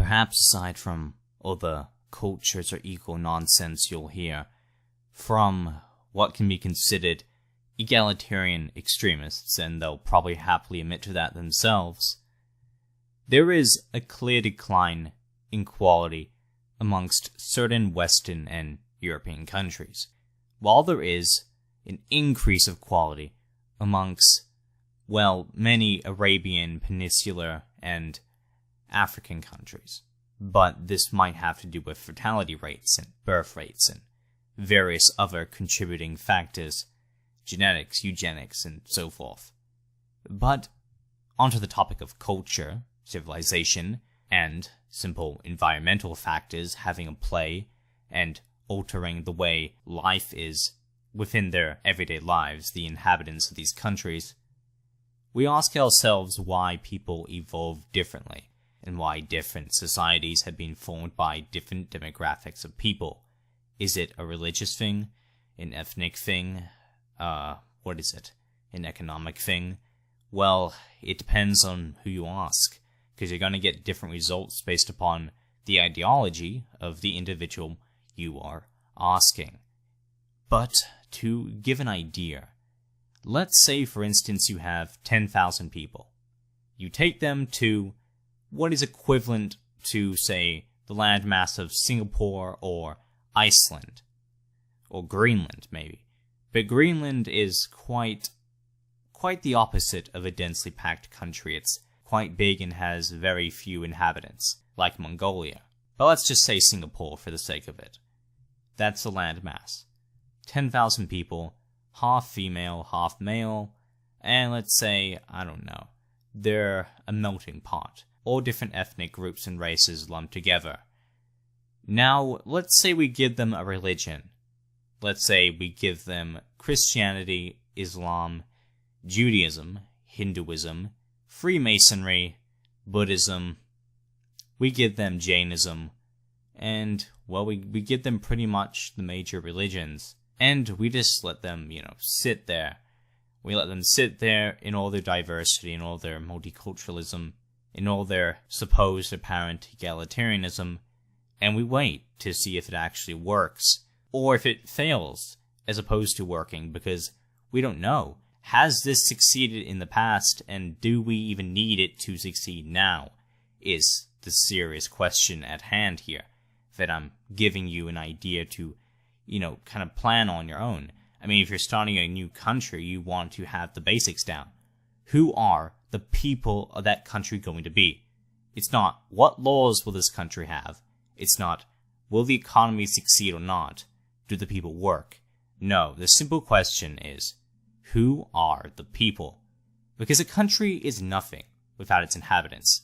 Perhaps aside from all the cultures or eco nonsense you'll hear from what can be considered egalitarian extremists, and they'll probably happily admit to that themselves, there is a clear decline in quality amongst certain Western and European countries, while there is an increase of quality amongst, well, many Arabian, Peninsular, and African countries. But this might have to do with fertility rates and birth rates and various other contributing factors, genetics, eugenics, and so forth. But onto the topic of culture, civilization, and simple environmental factors having a play and altering the way life is within their everyday lives, the inhabitants of these countries, we ask ourselves why people evolve differently, and why different societies have been formed by different demographics of people. Is it a religious thing? An ethnic thing? An economic thing? Well, it depends on who you ask, because you're going to get different results based upon the ideology of the individual you are asking. But to give an idea, let's say, for instance, you have 10,000 people. You take them to what is equivalent to, say, the landmass of Singapore or Iceland, or Greenland, maybe. But Greenland is quite the opposite of a densely packed country. It's quite big and has very few inhabitants, like Mongolia. But let's just say Singapore for the sake of it. That's the landmass. 10,000 people, half female, half male, and let's say, I don't know, they're a melting pot. All different ethnic groups and races lumped together. Now, let's say we give them a religion. Let's say we give them Christianity, Islam, Judaism, Hinduism, Freemasonry, Buddhism. We give them Jainism, and, well, we give them pretty much the major religions. And we just let them, sit there. We let them sit there in all their diversity, in all their multiculturalism, in all their supposed apparent egalitarianism, and we wait to see if it actually works, or if it fails, as opposed to working, because we don't know. Has this succeeded in the past, and do we even need it to succeed now, is the serious question at hand here, that I'm giving you an idea to, kind of plan on your own. I mean, if you're starting a new country, you want to have the basics down. Who are the people of that country going to be? It's not, what laws will this country have? It's not, will the economy succeed or not? Do the people work? No, the simple question is, who are the people? Because a country is nothing without its inhabitants.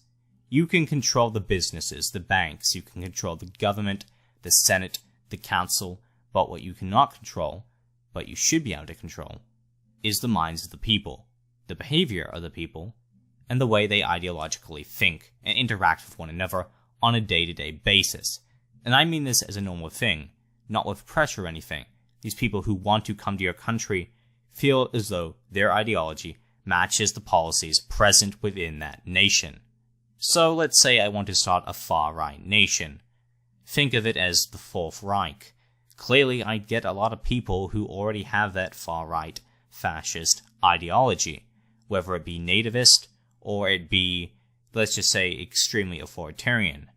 You can control the businesses, the banks, you can control the government, the Senate, the council, but what you cannot control, but you should be able to control, is the minds of the people, the behavior of the people, and the way they ideologically think and interact with one another on a day-to-day basis. And I mean this as a normal thing, not with pressure or anything. These people who want to come to your country feel as though their ideology matches the policies present within that nation. So let's say I want to start a far-right nation. Think of it as the Fourth Reich. Clearly, I'd get a lot of people who already have that far-right fascist ideology, whether it be nativist or it be, let's just say, extremely authoritarian.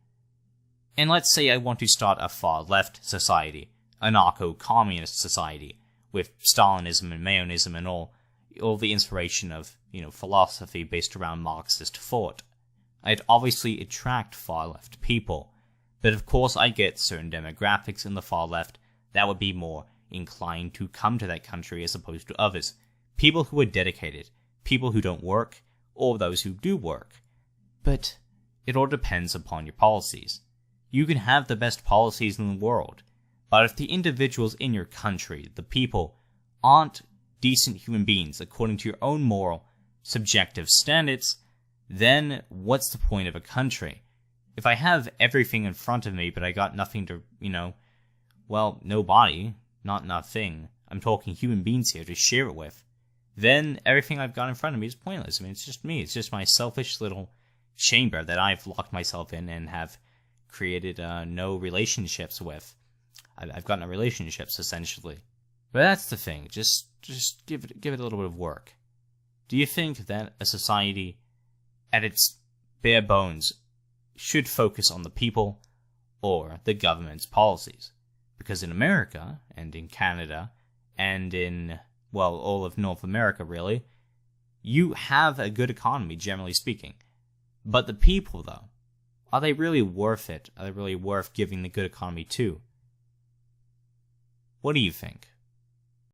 And let's say I want to start a far-left society, anarcho-communist society, with Stalinism and Maoism and all the inspiration of, philosophy based around Marxist thought. I'd obviously attract far-left people, but of course I'd get certain demographics in the far-left that would be more inclined to come to that country as opposed to others. People who are dedicated, people who don't work, or those who do work. But it all depends upon your policies. You can have the best policies in the world, but if the individuals in your country, the people, aren't decent human beings according to your own moral, subjective standards, then what's the point of a country? If I have everything in front of me, but I got nothing to, no body, not nothing, I'm talking human beings here to share it with, then everything I've got in front of me is pointless. I mean, it's just me. It's just my selfish little chamber that I've locked myself in and have created no relationships with. I've got no relationships, essentially. But that's the thing. Just give it a little bit of work. Do you think that a society, at its bare bones, should focus on the people or the government's policies? Because in America, and in Canada, and in, well, all of North America, really, you have a good economy, generally speaking. But the people, though, are they really worth it? Are they really worth giving the good economy to? What do you think?